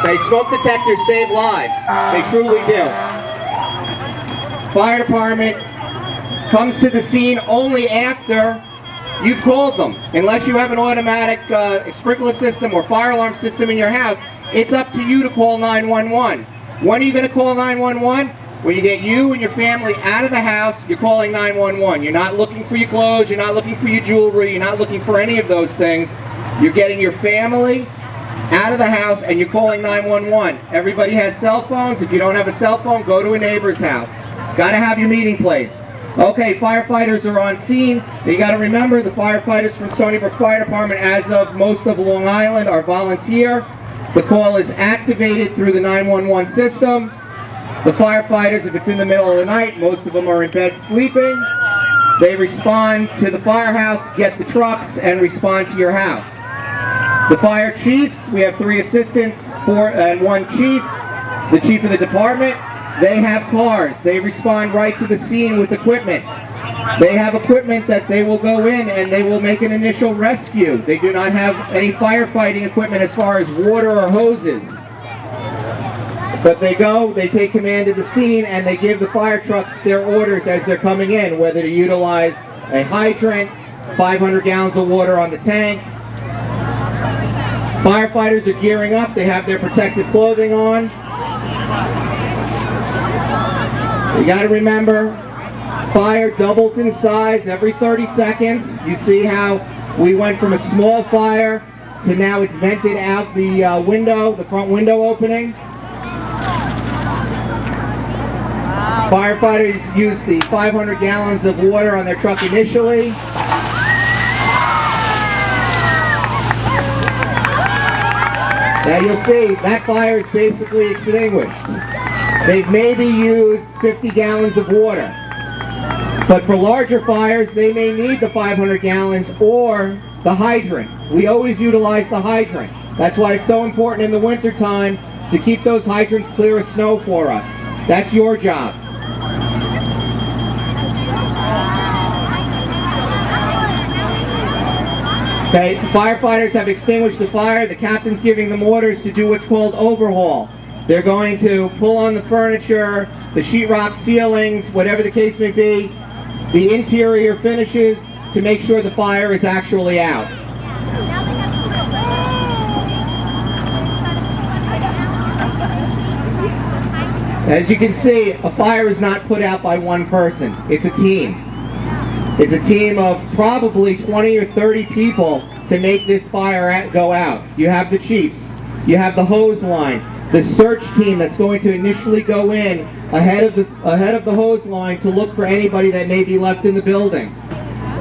Okay, smoke detectors save lives. They truly do. Fire department comes to the scene only after you've called them. Unless you have an automatic sprinkler system or fire alarm system in your house, it's up to you to call 911. When are you going to call 911? When you get you and your family out of the house, you're calling 911. You're not looking for your clothes, you're not looking for your jewelry, you're not looking for any of those things. You're getting your family out of the house and you're calling 911. Everybody has cell phones. If you don't have a cell phone, go to a neighbor's house. Got to have your meeting place. Okay, firefighters are on scene. You got to remember the firefighters from Stony Brook Fire Department, as of most of Long Island, are volunteer. The call is activated through the 911 system. The firefighters, if it's in the middle of the night, most of them are in bed sleeping. They respond to the firehouse, get the trucks, and respond to your house. The fire chiefs, we have 3 assistants, 4 and 1 chief. The chief of the department, they have cars. They respond right to the scene with equipment. They have equipment that they will go in and they will make an initial rescue. They do not have any firefighting equipment as far as water or hoses. But they go, they take command of the scene, and they give the fire trucks their orders as they're coming in, whether to utilize a hydrant, 500 gallons of water on the tank. Firefighters are gearing up. They have their protective clothing on. You got to remember, fire doubles in size every 30 seconds. You see how we went from a small fire to now it's vented out the window, the front window opening. Firefighters use the 500 gallons of water on their truck initially. Now you'll see that fire is basically extinguished. They've maybe used 50 gallons of water. But for larger fires, they may need the 500 gallons or the hydrant. We always utilize the hydrant. That's why it's so important in the wintertime to keep those hydrants clear of snow for us. That's your job. Okay, the firefighters have extinguished the fire. The captain's giving them orders to do what's called overhaul. They're going to pull on the furniture, the sheetrock ceilings, whatever the case may be, the interior finishes, to make sure the fire is actually out. As you can see, a fire is not put out by one person. It's a team. It's a team of probably 20 or 30 people to make this fire go out. You have the chiefs. You have the hose line. The search team that's going to initially go in ahead of the hose line to look for anybody that may be left in the building.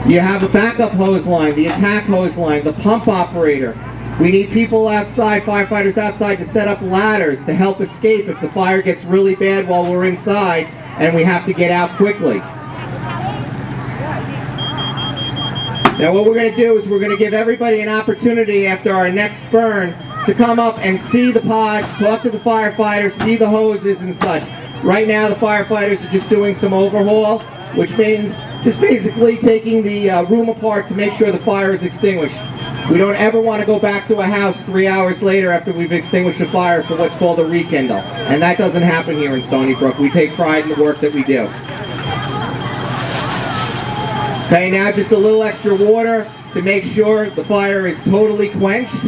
You have a backup hose line, the attack hose line, the pump operator. We need people outside, firefighters outside, to set up ladders to help escape if the fire gets really bad while we're inside and we have to get out quickly. Now what we're going to do is we're going to give everybody an opportunity after our next burn to come up and see the pod, talk to the firefighters, see the hoses and such. Right now the firefighters are just doing some overhaul, which means just basically taking the room apart to make sure the fire is extinguished. We don't ever want to go back to a house 3 hours later after we've extinguished a fire for what's called a rekindle. And that doesn't happen here in Stony Brook. We take pride in the work that we do. Okay, now just a little extra water to make sure the fire is totally quenched.